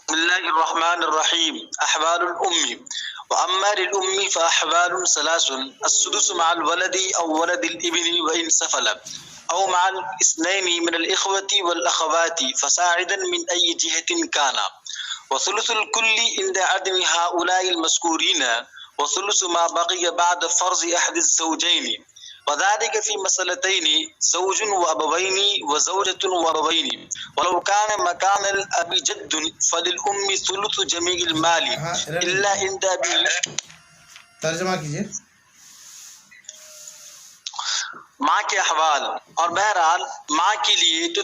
بسم الله الرحمن الرحيم. أحوال الأم. وأما للأم فأحوال ثلاث: السدس مع الولد أو ولد الابن وإن سفل، أو مع الاثنين من الإخوة والأخوات فساعدا من أي جهة كان، وثلث الكل عند عدم هؤلاء المذكورين، وثلث ما بقي بعد فرض أحد الزوجين، وذلك في مسألتين: زوج وأبوين وزوجة وأبوين. ولو كان مكان الأب جد فللأم ثلث جميع المال إلا عند أبي. ترجمہ کیجیے. ماں کے احوال. اور بہرحال ماں کے لیے تو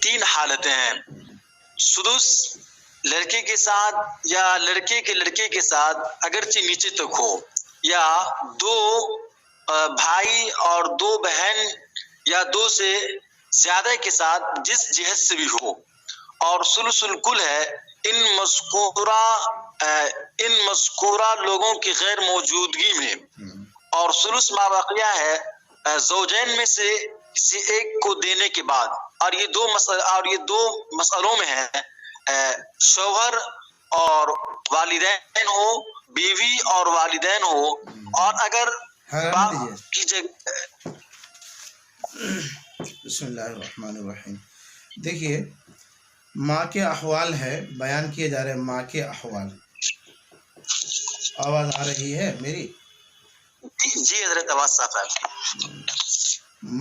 تین حالتیں ہیں: سدس لڑکے کے ساتھ یا لڑکے کے ساتھ اگرچہ نیچے تک ہو، یا دو بھائی اور دو بہن یا دو سے زیادہ کے ساتھ جس جہت سے بھی ہو، اور ثلث الکل ہے ان مذکورہ لوگوں کی غیر موجودگی میں، اور ثلث ما بقیہ ہے زوجین میں سے کسی ایک کو دینے کے بعد. اور یہ دو مسئلوں میں ہے شوہر اور والدین ہو، بیوی اور والدین ہو، اور اگر باپ کی جگہ. بسم اللہ الرحمن الرحیم. دیکھیے ماں کے احوال ہے، بیان کیے جا رہے ہیں ماں کے احوال. آواز آ رہی ہے میری؟ جی حضرت آواز صاف ہے.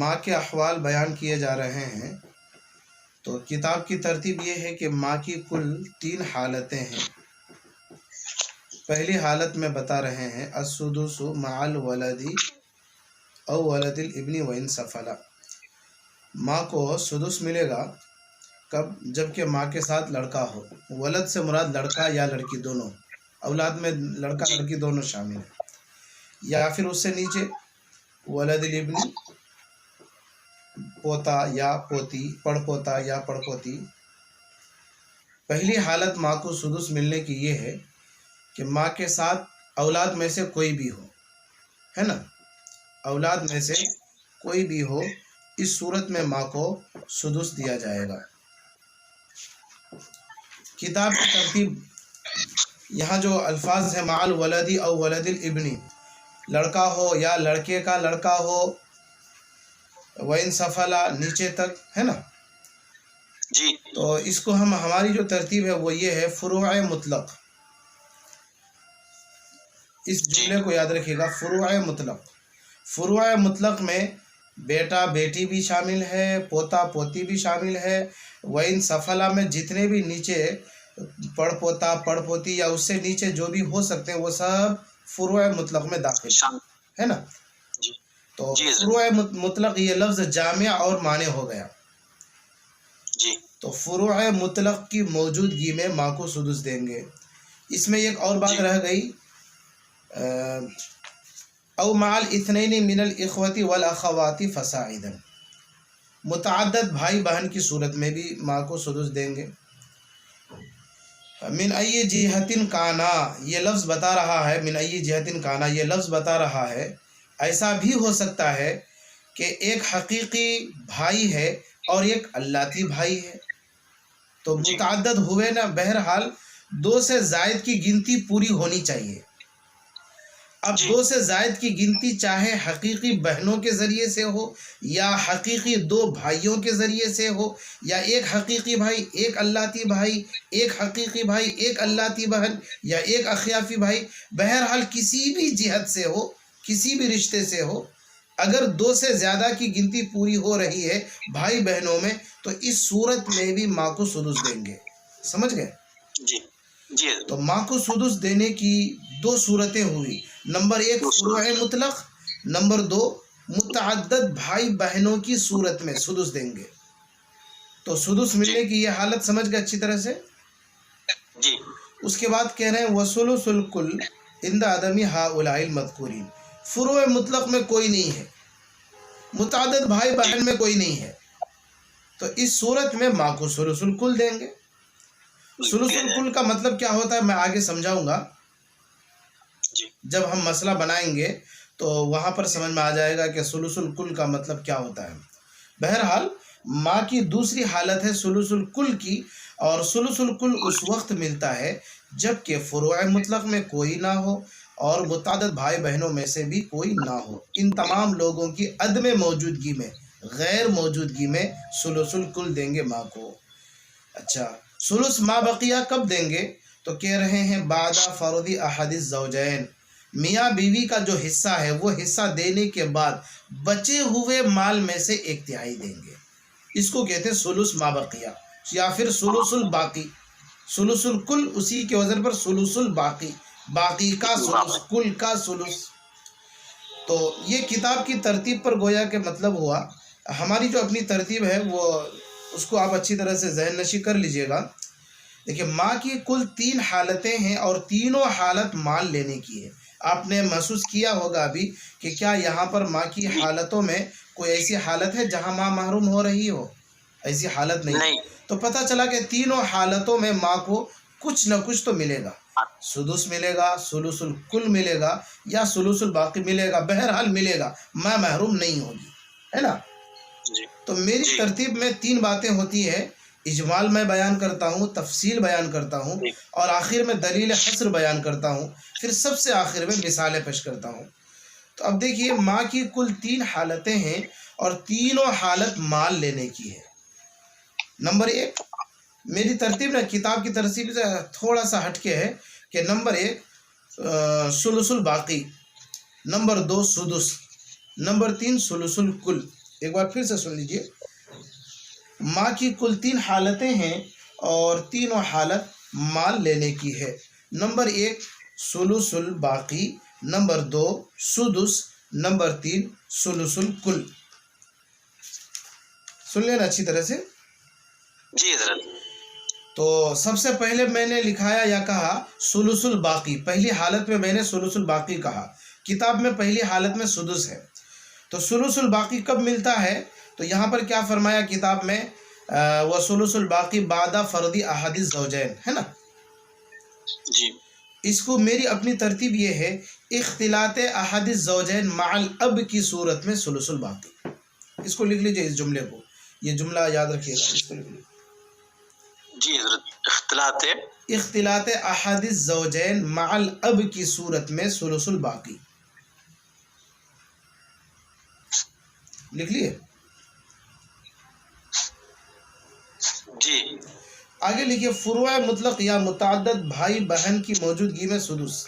ماں کے احوال بیان کیے جا رہے ہیں. تو کتاب کی ترتیب یہ ہے کہ ماں کی کل 3 حالتیں ہیں. پہلی حالت میں بتا رہے ہیں السدس مع الولد او ولد الابن وان سفل. ماں کو سدس ملے گا کب؟ جب کہ ماں کے ساتھ لڑکا ہو. ولد سے مراد لڑکا یا لڑکی دونوں، اولاد میں لڑکا لڑکی دونوں شامل ہیں. یا پھر اس سے نیچے ولد الابن، پوتا یا پوتی، پڑ پوتا یا پڑ پوتی. پہلی حالت ماں کو سدس ملنے کی یہ ہے کہ ماں کے ساتھ اولاد میں سے کوئی بھی ہو، ہے نا، اولاد میں سے کوئی بھی ہو، اس صورت میں ماں کو سدس دیا جائے گا. کتاب کی ترتیب یہاں جو الفاظ ہیں مع الولد او ولد الابن، لڑکا ہو یا لڑکے کا لڑکا ہو، وَإِن سَفَلَ نیچے تک، ہے نا. جی تو اس کو ہماری جو ترتیب ہے وہ یہ ہے فروع مطلق. اس جملے کو یاد رکھیے گا، فروع مطلق. فروع مطلق میں بیٹا بیٹی بھی شامل ہے، پوتا پوتی بھی شامل ہے. وَإِن سَفَلَ میں جتنے بھی نیچے پڑ پوتا پڑ پوتی یا اس سے نیچے جو بھی ہو سکتے ہیں وہ سب فروع مطلق میں داخل ہے نا. تو فروع مطلق یہ لفظ جامع اور مانع ہو گیا. تو فروع مطلق کی موجودگی میں ماں کو سدس دیں گے. اس میں ایک اور بات رہ گئی، او مع الاثنین من الاخوة والاخوات فساعدا. متعدد بھائی بہن کی صورت میں بھی ماں کو سدس دیں گے. من ای جہت کانا، یہ لفظ بتا رہا ہے، من ای جہت کانا یہ لفظ بتا رہا ہے ایسا بھی ہو سکتا ہے کہ ایک حقیقی بھائی ہے اور ایک اللتی بھائی ہے. تو متعدد ہوئے نا، بہرحال 2 سے زائد کی گنتی پوری ہونی چاہیے. اب 2 سے زائد کی گنتی چاہے حقیقی بہنوں کے ذریعے سے ہو یا حقیقی 2 بھائیوں کے ذریعے سے ہو، یا ایک حقیقی بھائی ایک اللتی بھائی، ایک حقیقی بھائی ایک اللتی بہن، یا ایک اخیافی بھائی، بہرحال کسی بھی جہت سے ہو، کسی بھی رشتے سے ہو، اگر 2 سے زیادہ کی گنتی پوری ہو رہی ہے بھائی بہنوں میں تو اس صورت میں بھی ماں کو سدس دیں گے. سمجھ گئے؟ جی. تو ماں کو سدس دینے کی 2 صورتیں ہوئی. نمبر 1 فروع مطلق، نمبر 2 متعدد بھائی بہنوں کی صورت میں سدس دیں گے. تو سدس ملنے کی یہ حالت سمجھ گئے اچھی طرح سے. جی. اس کے بعد کہہ رہے ہیں وثلث الکل عند عدم هؤلاء المذکورین. فروع مطلق میں کوئی نہیں ہے، متعدد بھائی بہن میں کوئی نہیں ہے، تو اس صورت میں ماں کو ثلث الکل دیں گے. ثلث الکل کا مطلب کیا ہوتا ہے میں آگے سمجھاؤں گا. جب ہم مسئلہ بنائیں گے تو وہاں پر سمجھ میں آ جائے گا کہ ثلث الکل کا مطلب کیا ہوتا ہے. بہرحال ماں کی دوسری حالت ہے ثلث الکل کی، اور ثلث الکل اس وقت ملتا ہے جب کہ فروع مطلق میں کوئی نہ ہو اور متعدد بھائی بہنوں میں سے بھی کوئی نہ ہو۔ ان تمام لوگوں کی عدم موجودگی میں، غیر موجودگی میں ثلث الکل دیں گے ماں کو۔ اچھا، ثلث ما بقیہ کب دیں گے؟ تو کہہ رہے ہیں بعد فرض احد الزوجین، میاں بیوی کا جو حصہ ہے وہ حصہ دینے کے بعد بچے ہوئے مال میں سے 1/3 دیں گے۔ اس کو کہتے ہیں ثلث ما بقیہ یا پھر ثلث الباقی۔ ثلث الکل اسی کے وزن پر ثلث الباقی، باقی کا ثلث، کل کا ثلث۔ تو یہ کتاب کی ترتیب پر گویا کہ مطلب ہوا۔ ہماری جو اپنی ترتیب ہے وہ اس کو آپ اچھی طرح سے ذہن نشی کر لیجئے گا۔ دیکھیں، ماں کی کل 3 حالتیں ہیں اور تینوں حالت مال لینے کی ہے۔ آپ نے محسوس کیا ہوگا ابھی کہ کیا یہاں پر ماں کی حالتوں میں کوئی ایسی حالت ہے جہاں ماں محروم ہو رہی ہو؟ ایسی حالت نہیں۔ تو پتہ چلا کہ تینوں حالتوں میں ماں کو کچھ نہ کچھ تو ملے گا، سدس ملے گا، ثلث الکل ملے گا یا ثلث الباقی ملے گا، بہرحال ملے گا، ماں محروم نہیں ہوگی، ہے نا؟ تو میری ترتیب میں 3 باتیں ہوتی ہیں، اجمال میں بیان کرتا ہوں، تفصیل بیان کرتا ہوں، اور آخر میں دلیل حصر بیان کرتا ہوں، پھر سب سے آخر میں مثالیں پیش کرتا ہوں۔ تو اب دیکھیے، ماں کی کل 3 حالتیں ہیں اور تینوں حالت مال لینے کی ہے۔ نمبر 1، میری ترتیب نے کتاب کی ترتیب سے تھوڑا سا ہٹ کے ہے کہ نمبر 1 ثلث الباقی، نمبر 2 سدس، نمبر 3 ثلث الکل۔ ایک بار پھر سے سن لیجئے، ماں کی کل 3 حالتیں ہیں اور تینوں حالت مال لینے کی ہے۔ نمبر 1 ثلث الباقی، نمبر 2 سدس، نمبر 3 ثلث الکل۔ سن لینا اچھی طرح سے۔ جی حضرت۔ تو سب سے پہلے میں نے لکھایا یا کہا ثلث الباقی، پہلی حالت میں میں نے ثلث الباقی کہا، کتاب میں پہلی حالت میں سدس ہے۔ تو ثلث الباقی کب ملتا ہے؟ تو یہاں پر کیا فرمایا کتاب میں؟ وَثُلُثُ الْبَاقِي بَعْدَ فَرْضِ أَحَدِ الزَّوْجَيْنِ، ہے نا؟ جی۔ اس کو میری اپنی ترتیب یہ ہے، اختلاط احد الزوجین مع الاب کی صورت میں ثلث الباقی۔ اس کو لکھ لیجئے، اس جملے کو، یہ جملہ یاد رکھیے گا، اس کو لکھ لیجئے۔ جی حضرت، اختلاط احد الزوجین مع الاب کی صورت میں ثلث الباقی لکھ لیے۔ جی۔ آگے لکھیے، فروع مطلق یا متعدد بھائی بہن کی موجودگی میں سدس۔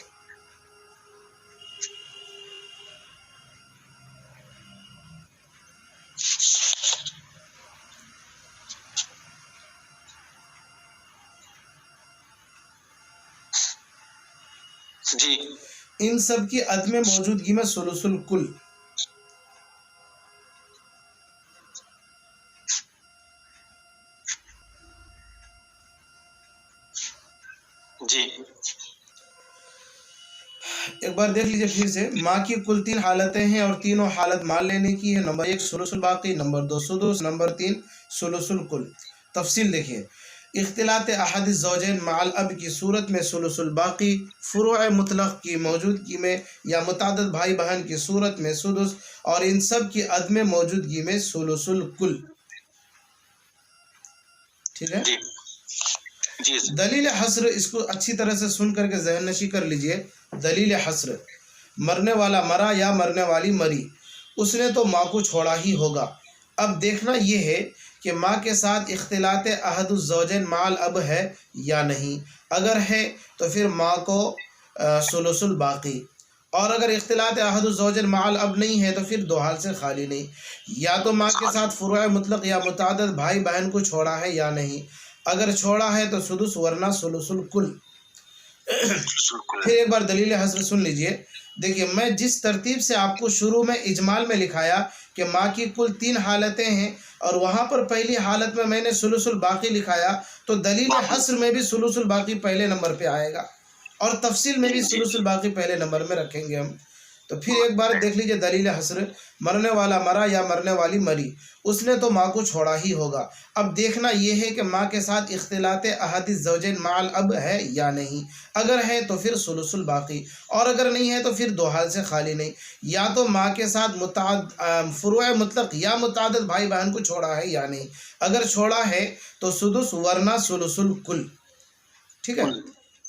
جی۔ ان سب کی عدم موجودگی میں ثلث الکل۔ جی۔ ایک بار دیکھ لیجئے پھر سے، ماں کی کل 3 حالتیں ہیں اور تینوں حالت مال لینے کی ہے۔ نمبر 1 ثلث الباقی، نمبر 2 سدس، نمبر 3 ثلث الکل۔ تفصیل دیکھیے، اختلاط احد الزوجین مع الاب کی صورت میں ثلث الباقی، فروع مطلق کی موجودگی میں یا متعدد بھائی بہن کی صورت میں سدس، اور ان سب کی عدم موجودگی میں ثلث الکل۔ ٹھیک ہے؟ جی۔ دلیل حصر، اس کو اچھی طرح سے سن کر کے ذہن نشی کر لیجئے۔ دلیل حصر، مرنے والا مرا یا مرنے والی مری، اس نے تو ماں کو چھوڑا ہی ہوگا۔ اب دیکھنا یہ ہے کہ ماں کے ساتھ اختلاط احد الزوجین مع الاب ہے یا نہیں۔ اگر ہے تو پھر ماں کو ثلث الباقی، اور اگر اختلاط احد الزوجین مع الاب نہیں ہے تو پھر 2 حال سے خالی نہیں، یا تو ماں کے ساتھ فروع مطلق یا متعدد بھائی بہن کو چھوڑا ہے یا نہیں۔ اگر چھوڑا ہے تو سدس، ورنہ ثلث الکل۔ پھر ایک بار دلیل حصر سن لیجئے۔ دیکھیے، میں جس ترتیب سے آپ کو شروع میں اجمال میں لکھایا کہ ماں کی کل 3 حالتیں ہیں اور وہاں پر پہلی حالت میں نے ثلث الباقی لکھایا، تو دلیل حصر میں بھی ثلث الباقی پہلے نمبر پہ آئے گا، اور تفصیل میں بھی ثلث الباقی پہلے نمبر میں رکھیں گے ہم۔ تو پھر ایک بار دیکھ لیجئے دلیل حسر، مرنے والا مرا یا مرنے والی مری، اس نے تو ماں کو چھوڑا ہی ہوگا۔ اب دیکھنا یہ ہے کہ ماں کے ساتھ اختلاط احد الزوجین مع الاب ہے یا نہیں، اگر ہے تو پھر ثلث الباقی، اور اگر نہیں ہے تو پھر دو حال سے خالی نہیں، یا تو ماں کے ساتھ فروع مطلق یا متعدد بھائی بہن کو چھوڑا ہے یا نہیں، اگر چھوڑا ہے تو سدس ورنہ ثلث الکل۔ ٹھیک ہے،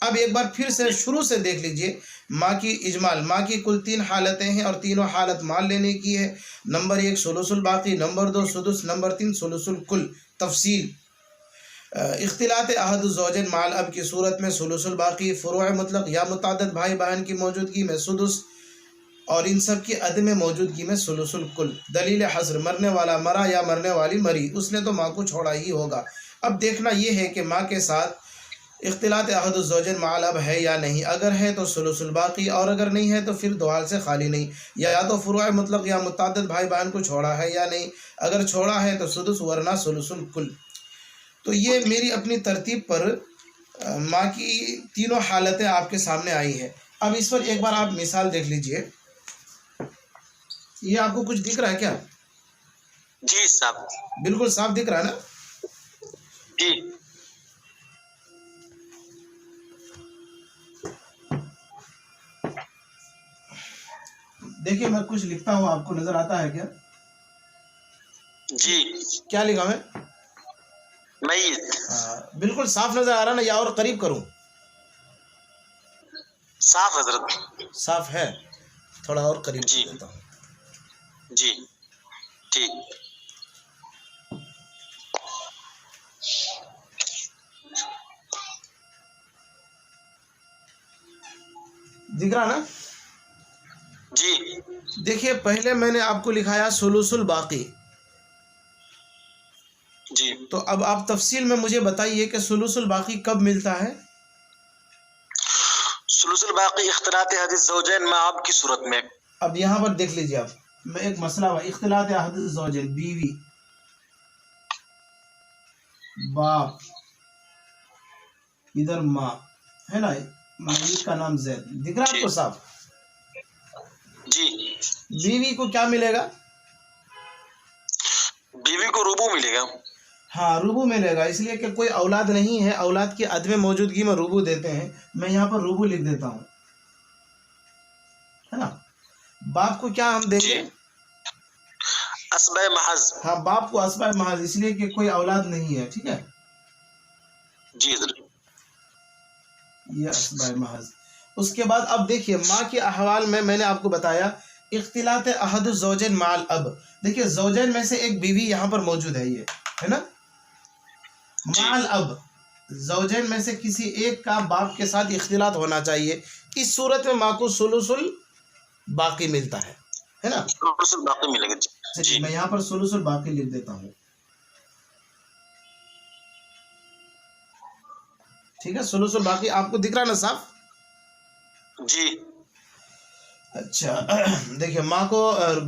اب ایک بار پھر سے شروع سے دیکھ لیجئے ماں کی اجمال، ماں کی کل 3 حالتیں ہیں اور تینوں حالت مال لینے کی ہے۔ نمبر 1 ثلث الباقی، نمبر 2 سدس، نمبر 3 ثلث الکل۔ تفصیل: اختلاط احد الزوجین مع الاب کی صورت میں ثلث الباقی، فروع مطلق یا متعدد بھائی بہن کی موجودگی میں سدس، اور ان سب کی عدم موجودگی میں ثلث الکل۔ دلیل حصر: مرنے والا مرا یا مرنے والی مری، اس نے تو ماں کو چھوڑا ہی ہوگا۔ اب دیکھنا یہ ہے کہ ماں کے ساتھ اختلاط احد الزوجین مع الاب ہے یا نہیں، اگر ہے تو ثلث الباقی، اور اگر نہیں ہے تو پھر دو حال سے خالی نہیں، یا تو فروع مطلق یا متعدد بھائی بہن کو چھوڑا ہے یا نہیں، اگر چھوڑا ہے تو سدس ورنہ ثلث الکل۔ تو یہ میری اپنی ترتیب پر ماں کی تینوں حالتیں آپ کے سامنے آئی ہیں۔ اب اس پر ایک بار آپ مثال دیکھ لیجئے، یہ آپ کو کچھ دکھ رہا ہے کیا؟ جی صاحب، بالکل صاف دکھ رہا ہے نا؟ جی دیکھیے میں کچھ لکھتا ہوں، آپ کو نظر آتا ہے کیا؟ جی کیا لکھا میں؟ میت، بالکل صاف نظر آ رہا نا، یا اور قریب کروں؟ صاف حضرت، صاف ہے، تھوڑا اور قریب جی کر دیتا ہوں۔ جی ٹھیک، دکھ رہا نا؟ جی دیکھیے پہلے میں نے آپ کو لکھایا ثلث الباقی، جی تو اب آپ تفصیل میں مجھے بتائیے کہ ثلث الباقی کب ملتا ہے؟ ثلث الباقی اختلاط احد الزوجین مع اب کی صورت میں۔ اب یہاں پر دیکھ لیجیے، آپ میں ایک مسئلہ ہوا، اختلاط احد الزوجین، بیوی، باپ، ادھر ماں ہے نا، میت کا نام زید، دکھ رہا ہے آپ کو صاف؟ جی بیوی کو کیا ملے گا؟ بیوی کو ربو ملے گا۔ ہاں ربو ملے گا، اس لیے کہ کوئی اولاد نہیں ہے، اولاد کی عدم موجودگی میں ربو دیتے ہیں، میں یہاں پر ربو لکھ دیتا ہوں، ہے نا۔ باپ کو کیا ہم دیں گے؟ اسبۂ محض۔ ہاں باپ کو اسبۂ محض، اس لیے کہ کوئی اولاد نہیں ہے، ٹھیک ہے، جی حضرت، یہ اسبۂ محض۔ اس کے بعد اب دیکھیے ماں کے احوال میں نے آپ کو بتایا اختلاط احد الزوجین مع الاب، دیکھیے زوجین میں سے ایک بیوی یہاں پر موجود ہے، یہ ہے نا، مع الاب، زوجین میں سے کسی ایک کا باپ کے ساتھ اختلاط ہونا چاہیے، اس صورت میں ماں کو ثلث الباقی ملتا ہے نا۔ ثلث الباقی ملے گا۔ چلیے میں یہاں پر ثلث الباقی لکھ دیتا ہوں، ٹھیک ہے، ثلث الباقی آپ کو دکھ رہا نا صاف؟ جی اچھا دیکھیے ماں کو،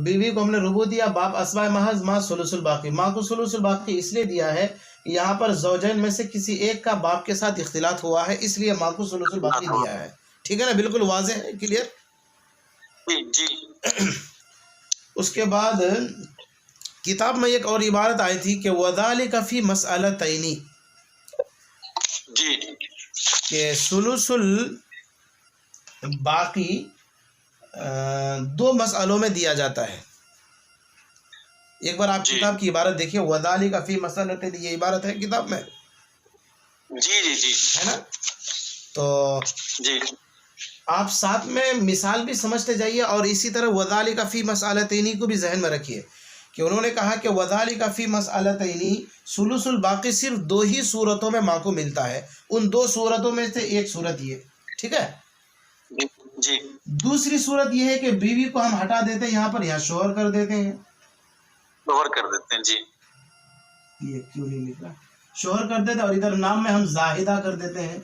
بیوی کو ہم نے ربو دیا، باپ اسبۂ محض، ماں ثلث الباقی۔ ماں کو ثلث الباقی اس لیے دیا ہے کہ یہاں پر زوجین میں سے کسی ایک کا باپ کے ساتھ اختلاط ہوا ہے، اس لیے ماں کو ثلث الباقی دیا ہے، ٹھیک ہے نا، بالکل واضح ہے، کلیئر؟ جی اس کے بعد کتاب میں ایک اور عبارت آئی تھی کہ وَذَلِكَ فِي مَسْأَلَتَيْنِ، جی کہ ثلث الباقی 2 مسئلوں میں دیا جاتا ہے۔ ایک بار آپ کتاب کی عبارت دیکھیے، وَذَلِكَ فِي مَسْأَلَتَيْنِ، یہ عبارت ہے کتاب میں، جی جی جی ہے نا۔ تو جی آپ ساتھ میں مثال بھی سمجھتے جائیے، اور اسی طرح وَذَلِكَ فِي مَسْأَلَتَيْنِ کو بھی ذہن میں رکھیے کہ انہوں نے کہا کہ وَذَلِكَ فِي مَسْأَلَتَيْنِ، ثلث الباقی صرف 2 ہی صورتوں میں ماں کو ملتا ہے، ان 2 صورتوں میں سے ایک صورت یہ، ٹھیک ہے۔ جی دوسری صورت یہ ہے کہ بیوی کو ہم ہٹا دیتے ہیں، یہاں پر یہاں شوہر کر دیتے ہیں، کور کر دیتے ہیں۔ جی یہ کیوں نہیں لکھ رہا، شوہر کر دیتے ہیں، اور ادھر نام میں ہم زاہدہ کر دیتے ہیں،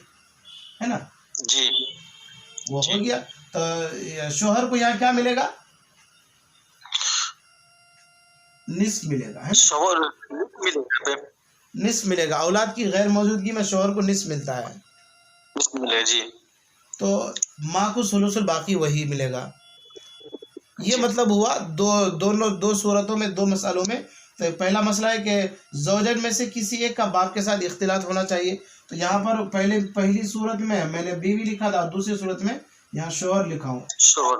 ہے نا، جی وہ ہو گیا۔ تو شوہر کو یہاں کیا ملے گا؟ نصف ملے گا، ہے نا، شوہر ملے گا، نصف ملے گا، اولاد کی غیر موجودگی میں شوہر کو نصف ملتا ہے، ملے۔ جی تو ماں کو ثلث الباقی وہی ملے گا، یہ مطلب ہوا دو صورتوں میں، دو مسئلوں میں. تو پہلا مسئلہ ہے کہ زوجین میں سے کسی ایک کا باپ کے ساتھ اختلاط ہونا چاہیے. تو یہاں پر پہلی صورت میں میں نے بیوی لکھا تھا اور دوسری صورت میں یہاں شوہر لکھا ہوں. شوہر.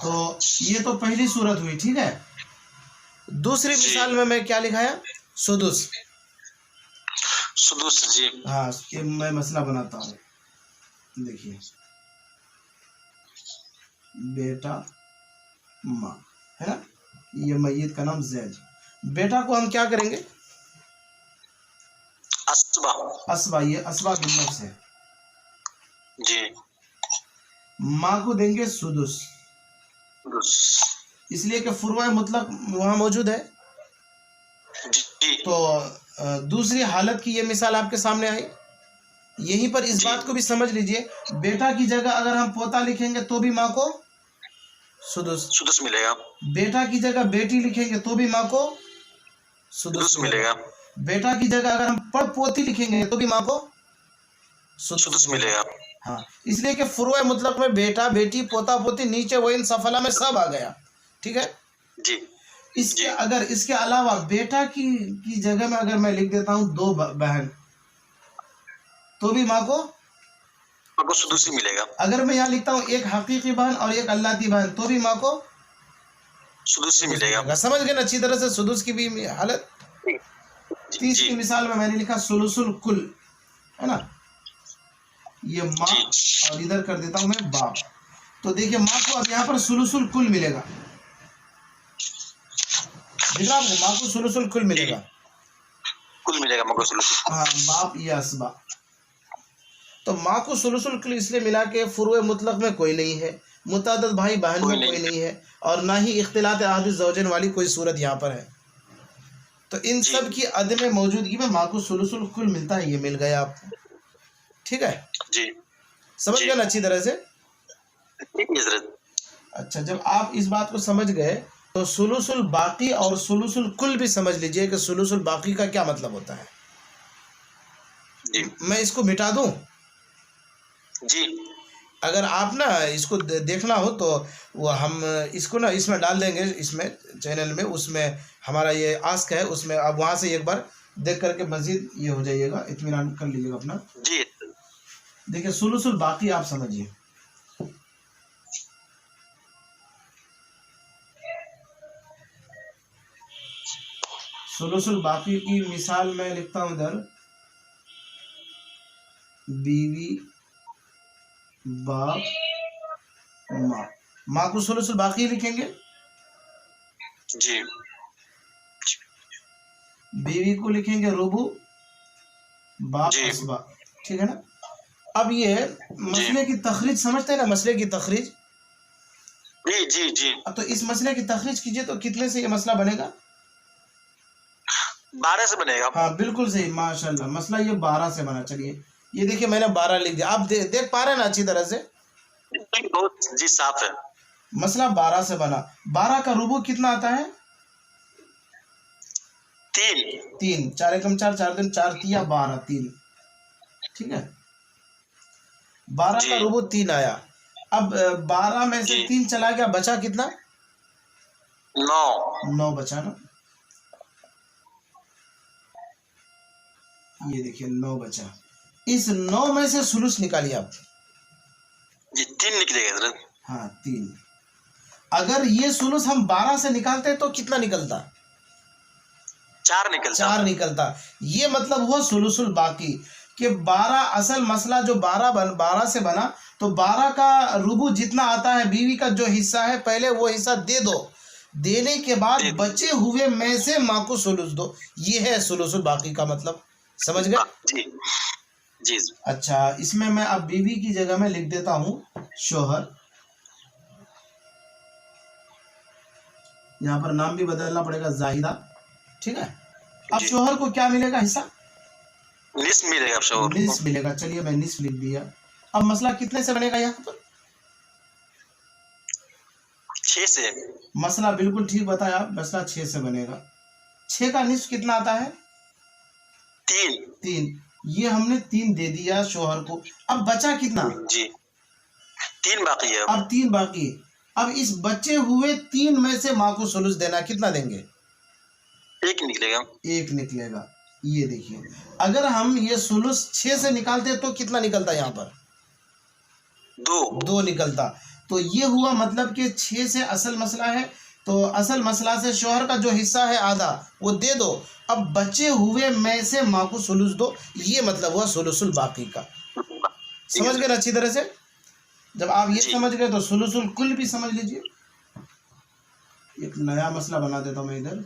تو یہ تو پہلی صورت ہوئی، ٹھیک ہے. دوسری مثال میں کیا لکھایا؟ سدس. سدس. جی ہاں، یہ میں مسئلہ بناتا ہوں. دیکھیے، بیٹا ماں ہے نا، یہ میت کا نام زید. بیٹا کو ہم کیا کریں گے؟ اسبا. یہ اسبا بالنفس ہے. جی. ماں کو دیں گے سدس، اس لیے کہ فروع مطلق وہاں موجود ہے. جی. تو دوسری حالت کی یہ مثال آپ کے سامنے آئی. یہیں پر اس بات کو بھی سمجھ لیجئے، بیٹا کی جگہ اگر ہم پوتا لکھیں گے تو بھی ماں کو سدس ملے گا. بیٹا کی جگہ بیٹی لکھیں گے تو بھی ماں کو سدس ملے گا. بیٹا کی جگہ اگر ہم پڑ پوتی لکھیں گے تو بھی ماں کو سدس ملے گا. ہاں، اس لیے کہ فروع مطلق میں بیٹا بیٹی پوتا پوتی نیچے وین سفلا میں سب آ گیا. ٹھیک ہے. جی. اس کے علاوہ بیٹا کی جگہ میں اگر میں لکھ دیتا ہوں دو بہن تو بھی ماں کو سدس ہی ملے گا. اگر میں یہاں لکھتا ہوں ایک حقیقی بہن اور ایک اللہ کی بہن تو بھی ماں کو سدس ہی ملے گا. سمجھ گئے نا اچھی طرح سے سدس کی بھی حالت. تیسری مثال میں نے لکھا ثلث الکل ہے نا، یہ ماں اور ادھر کر دیتا ہوں میں باپ. تو دیکھیے ماں کو اب یہاں پر ثلث الکل ملے گا. ماں کو ثلث الکل ملے گا. کل ملے گا ماں کو ثلث. ہاں، باپ یا اسبا. تو ماں کو ثلث الکل اس لیے ملا کہ فروع مطلق میں کوئی نہیں ہے، متعدد بھائی بہن میں کوئی نہیں ہے، اور نہ ہی اختلاط احد الزوجین والی کوئی صورت یہاں پر ہے. تو ان سب کی عدم موجودگی میں ماں کو ثلث الکل ملتا ہے. یہ مل گیا آپ کو. ٹھیک ہے. جی. سمجھ گئے نا اچھی طرح سے. اچھا، جب آپ اس بات کو سمجھ گئے تو ثلث الباقی اور ثلث الکل بھی سمجھ لیجئے کہ ثلث الباقی کا کیا مطلب ہوتا ہے. جی. میں اس کو مٹا دوں. جی. اگر آپ نا اس کو دیکھنا ہو تو وہ ہم اس کو نا اس میں ڈال دیں گے، اس میں چینل میں، اس میں ہمارا یہ آسک ہے، اس میں آپ وہاں سے ایک بار دیکھ کر کے مزید یہ ہو جائیے گا، اطمینان کر لیجیے گا اپنا. جی. دیکھیں ثلث الباقی آپ سمجھیے. ثلث الباقی کی مثال میں لکھتا ہوں ادھر، بیوی باپ ماں. ماں کو ثلث الباقی لکھیں گے. جی. بیوی کو لکھیں گے ربع، باپ اسبا. ٹھیک ہے نا. اب یہ مسئلے کی تخریج سمجھتے ہیں نا، مسئلے کی تخریج. جی. جی. جی. تو اس مسئلے کی تخریج کیجئے تو کتنے سے یہ مسئلہ بنے گا؟ 12 سے بنے گا. ہاں بالکل صحیح، ماشاءاللہ. مسئلہ یہ 12 سے بنا. چلیے یہ دیکھیے میں نے 12 لکھ دیا. آپ دیکھ پا رہے ہیں نا اچھی طرح سے. بہت جی صاف ہے. مسئلہ 12 سے بنا. 12 کا ربع کتنا آتا ہے؟ 3. 4 × 4 4 × 4 تیا 12. 3. ٹھیک ہے. 12 کا ربع 3 آیا. اب 12 میں سے 3 چلا گیا، بچا کتنا؟ 9 بچا نا. یہ دیکھیے 9 بچا. اس 9 میں سے ثلث نکالیے آپ. جی 3 نکلے گا حضرت. ہاں 3. اگر یہ ثلث ہم 12 سے نکالتے تو کتنا نکلتا؟ 4 نکلتا. یہ مطلب وہ ثلث الباقی کہ 12 اصل مسئلہ جو 12 سے بنا، تو 12 کا ربع جتنا آتا ہے بیوی کا جو حصہ ہے پہلے وہ حصہ دے دو، دینے کے بعد بچے ہوئے میں سے ماں کو ثلث دو. یہ ہے ثلث الباقی کا مطلب. سمجھ گئے؟ جی. جی. اچھا، اس میں میں اب بیوی کی جگہ میں لکھ دیتا ہوں شوہر. یہاں پر نام بھی بدلنا پڑے گا، زاہدہ. ٹھیک ہے. اب شوہر کو کیا ملے گا حصہ؟ نصف ملے گا. شوہر نصف ملے گا. چلیے میں نصف لکھ دیا. اب مسئلہ کتنے سے بنے گا یہاں پر؟ 6 سے. مسئلہ بالکل ٹھیک بتایا آپ. مسئلہ 6 سے بنے گا. 6 کا نصف کتنا آتا ہے؟ 3. یہ ہم نے 3 دے دیا شوہر کو، اب بچا کتنا؟ جی 3 باقی ہے اب 3 باقی ہے۔ اب اس بچے ہوئے 3 میں سے ماں کو ثلث دینا، کتنا دیں گے؟ 1 نکلے گا۔ 1 نکلے گا۔ یہ دیکھیے اگر ہم یہ ثلث 6 سے نکالتے تو کتنا نکلتا یہاں پر؟ 2 نکلتا۔ تو یہ ہوا مطلب کہ 6 سے اصل مسئلہ ہے، تو اصل مسئلہ سے شوہر کا جو حصہ ہے آدھا وہ دے دو، اب بچے ہوئے میں سے ماں کو ثلث دو، یہ مطلب ہوا ثلث الباقی کا۔ سمجھ گئے نا اچھی طرح سے؟ جب آپ یہ سمجھ گئے تو ثلث الکل بھی سمجھ لیجئے۔ ایک نیا مسئلہ بنا دیتا ہوں میں ادھر،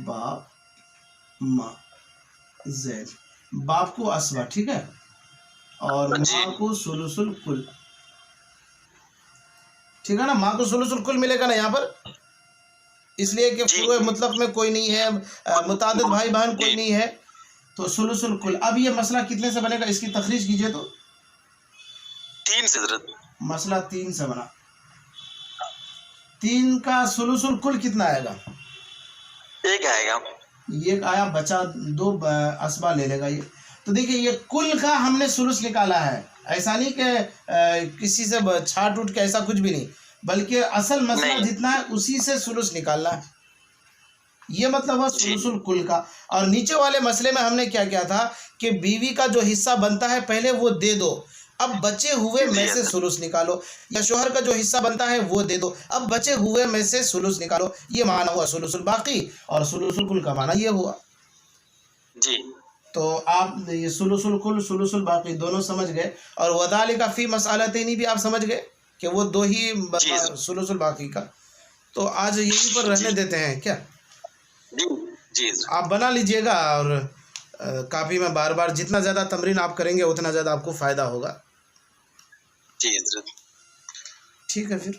باپ ماں زید، باپ کو اسبہ، ٹھیک ہے، اور ماں کو ثلث الکل، ٹھیک ہے نا، ماں کو ثلث الکل ملے گا نا یہاں پر، اس لیے کہ فروع مطلق میں کوئی نہیں ہے، متعدد بھائی بہن کوئی نہیں ہے، تو ثلث الکل۔ اب یہ مسئلہ کتنے سے بنے گا، اس کی تخریج کیجئے تو 3 سے حضرت۔ مسئلہ 3 سے بنا۔ 3 کا ثلث الکل کتنا آئے گا؟ 1 آئے گا۔ یہ آیا، بچا 2 اسبا لے لے گا یہ۔ تو دیکھیں یہ کل کا ہم نے ثلث نکالا ہے، ایسا نہیں کہ کسی سے چھاٹ اٹھ کے، ایسا کچھ بھی نہیں، بلکہ اصل مسئلہ جتنا ہے اسی سے ثلث نکالنا ہے، یہ مطلب ہے ثلث الکل کا۔ اور نیچے والے مسئلے میں ہم نے کیا کیا تھا کہ بیوی کا جو حصہ بنتا ہے پہلے وہ دے دو، اب بچے ہوئے میں سے ثلث نکالو، یا شوہر کا جو حصہ بنتا ہے وہ دے دو، اب بچے ہوئے میں سے ثلث نکالو، یہ معنی ہوا ثلث الباقی، اور ثلث الکل کا معنی یہ ہوا۔ جی تو آپ یہ ثلث الکل ثلث الباقی دونوں سمجھ گئے، اور وذالک فی مسئلتین بھی آپ سمجھ گئے کہ وہ 2 ہی ثلث الباقی کا۔ تو آج یہیں پر رہنے دیتے ہیں کیا؟ جی آپ بنا لیجئے گا، اور کاپی میں بار بار جتنا زیادہ تمرین آپ کریں گے اتنا زیادہ آپ کو فائدہ ہوگا۔ جی حضرت ٹھیک ہے، پھر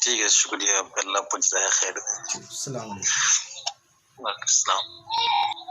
ٹھیک ہے، شکریہ آپ کا، اللہ پوچھ رہا ہے خیر۔ السلام علیکم۔ وعلیکم السلام۔